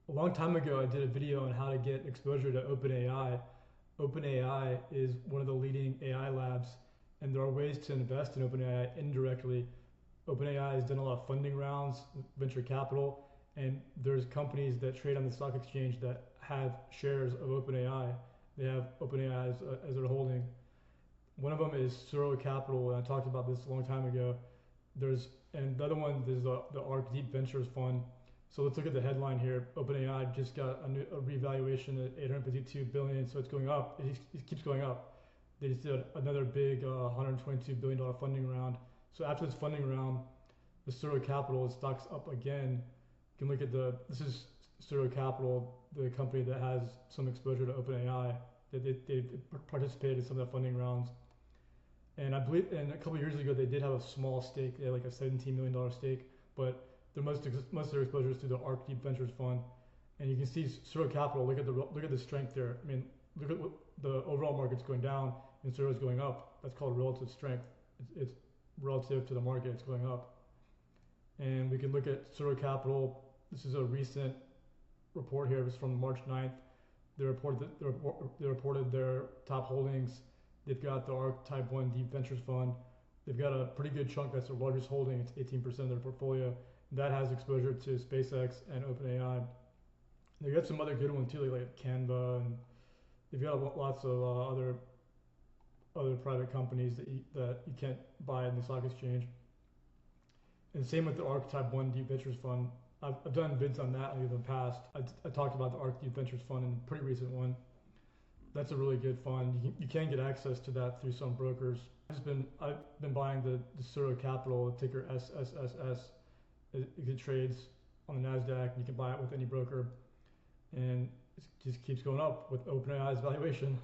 A long time ago, I did a video on how to get exposure to OpenAI. OpenAI is one of the leading AI labs, and there are ways to invest in OpenAI indirectly. OpenAI has done a lot of funding rounds, venture capital, and there's companies that trade on the stock exchange that have shares of OpenAI. They have OpenAI as their holding. One of them is Suro Capital, and I talked about this a long time ago. And the other one is the ARK Deep Ventures Fund. So let's look at the headline here. OpenAI just got a revaluation at 852 billion, so it's going up. It keeps going up. They just did another big $122 billion funding round. So after this funding round, the Suro Capital stock's up again. You can look at this is Suro Capital, the company that has some exposure to OpenAI. They participated in some of the funding rounds. And I believe, and a couple of years ago, they did have a small stake. They had like a $17 million stake, but most of their exposure is through the ARK Deep Ventures Fund. And you can see Suro Capital. Look at the strength there. I mean, look at what the overall market's going down and Suro is going up. That's called relative strength. It's relative to the market. It's going up. And we can look at Suro Capital. This is a recent report here. It was from March 9th. They reported their top holdings. They've got the ARK Type 1 Deep Ventures Fund. They've got a pretty good chunk. That's their largest holding. It's 18% of their portfolio. That has exposure to SpaceX and OpenAI. They've got some other good ones too, like Canva, and they've got lots of other private companies that you can't buy in the stock exchange. And same with the ARK Type 1 Deep Ventures Fund. I've done vids on that in the past. I talked about the ARK Deep Ventures Fund in a pretty recent one. That's a really good fund. You can get access to that through some brokers. I've been buying the Suro Capital, ticker SSSS. It trades on the NASDAQ. You can buy it with any broker, and it just keeps going up with OpenAI's valuation.